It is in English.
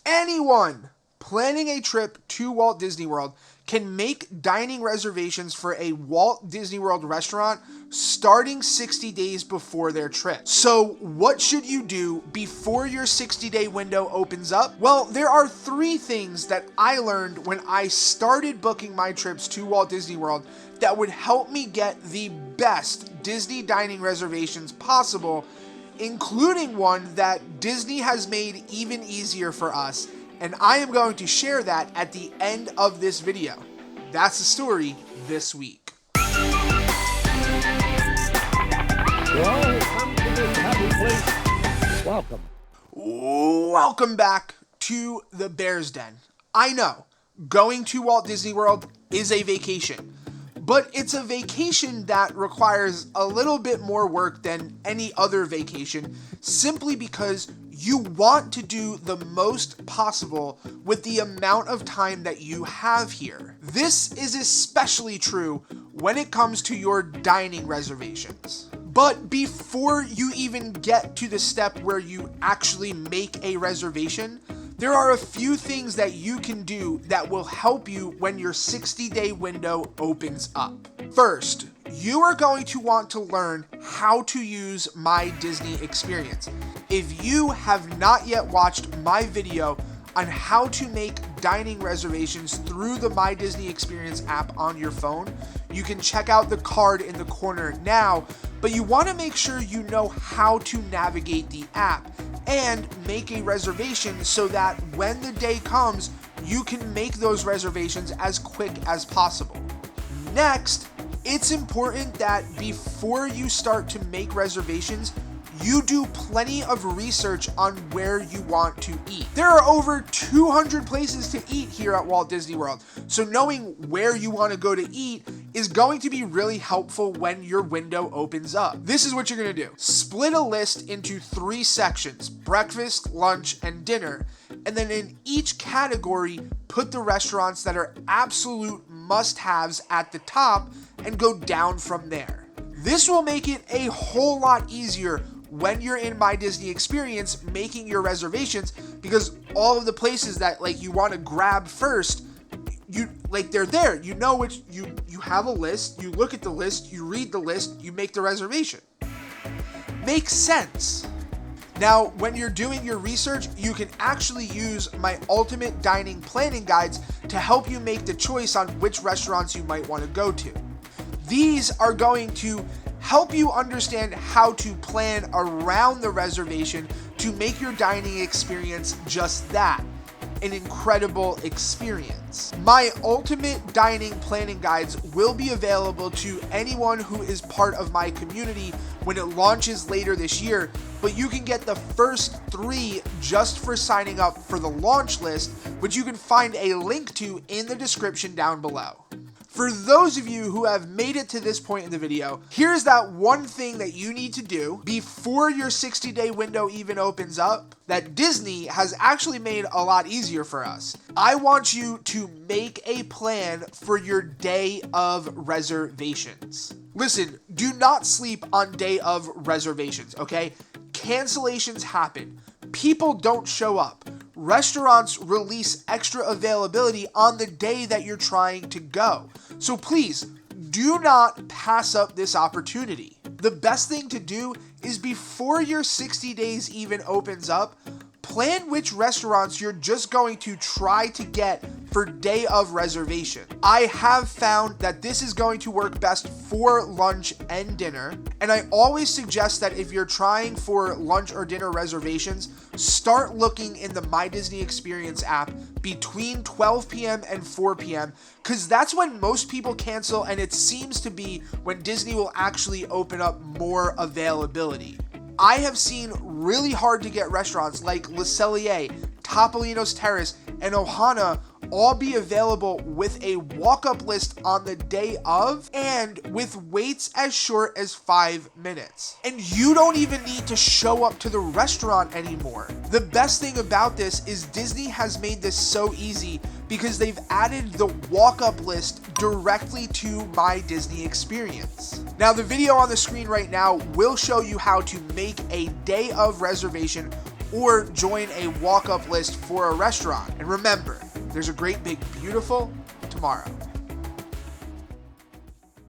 Anyone planning a trip to Walt Disney World can make dining reservations for a Walt Disney World restaurant starting 60 days before their trip. So what should you do before your 60-day window opens up? Well, there are 3 things that I learned when I started booking my trips to Walt Disney World that would help me get the best Disney dining reservations possible, including one that Disney has made even easier for us. And I am going to share that at the end of this video. That's the story this week. Well, come to this happy place. Welcome. Welcome back to the Bear's Den. I know, going to Walt Disney World is a vacation, but it's a vacation that requires a little bit more work than any other vacation, simply because you want to do the most possible with the amount of time that you have here. This is especially true when it comes to your dining reservations. But before you even get to the step where you actually make a reservation, there are a few things that you can do that will help you when your 60-day window opens up. First, you are going to want to learn how to use My Disney Experience. If you have not yet watched my video on how to make dining reservations through the My Disney Experience app on your phone, you can check out the card in the corner now, but you want to make sure you know how to navigate the app and make a reservation so that when the day comes, you can make those reservations as quick as possible. Next, it's important that before you start to make reservations, you do plenty of research on where you want to eat. There are over 200 places to eat here at Walt Disney World, so knowing where you want to go to eat is going to be really helpful when your window opens up. This is what you're going to do. Split a list into 3 sections: breakfast, lunch, and dinner, and then in each category, put the restaurants that are absolute must-haves at the top and go down from there. This will make it a whole lot easier when you're in My Disney Experience making your reservations, because all of the places that you want to grab first, they're there. You know which you have a list, you look at the list, you read the list, you make the reservation. Makes sense. Now, when you're doing your research, you can actually use my ultimate dining planning guides to help you make the choice on which restaurants you might want to go to. These are going to help you understand how to plan around the reservation to make your dining experience just that, an incredible experience. My ultimate dining planning guides will be available to anyone who is part of my community when it launches later this year, but you can get the first 3 just for signing up for the launch list, which you can find a link to in the description down below. For those of you who have made it to this point in the video, here's that one thing that you need to do before your 60-day window even opens up that Disney has actually made a lot easier for us. I want you to make a plan for your day of reservations. Listen, do not sleep on day of reservations, okay? Cancellations happen. People don't show up. Restaurants release extra availability on the day that you're trying to go. So please, do not pass up this opportunity. The best thing to do is before your 60 days even opens up, plan which restaurants you're just going to try to get for day of reservation. I have found that this is going to work best for lunch and dinner, and I always suggest that if you're trying for lunch or dinner reservations, start looking in the My Disney Experience app between 12 p.m. and 4 p.m. because that's when most people cancel, and it seems to be when Disney will actually open up more availability. I have seen really hard to get restaurants like Le Cellier, Topolino's Terrace, and Ohana all be available with a walk-up list on the day of and with waits as short as 5 minutes. And you don't even need to show up to the restaurant anymore. The best thing about this is Disney has made this so easy because they've added the walk-up list directly to My Disney Experience. Now, the video on the screen right now will show you how to make a day of reservation or join a walk-up list for a restaurant. And remember, there's a great big beautiful tomorrow.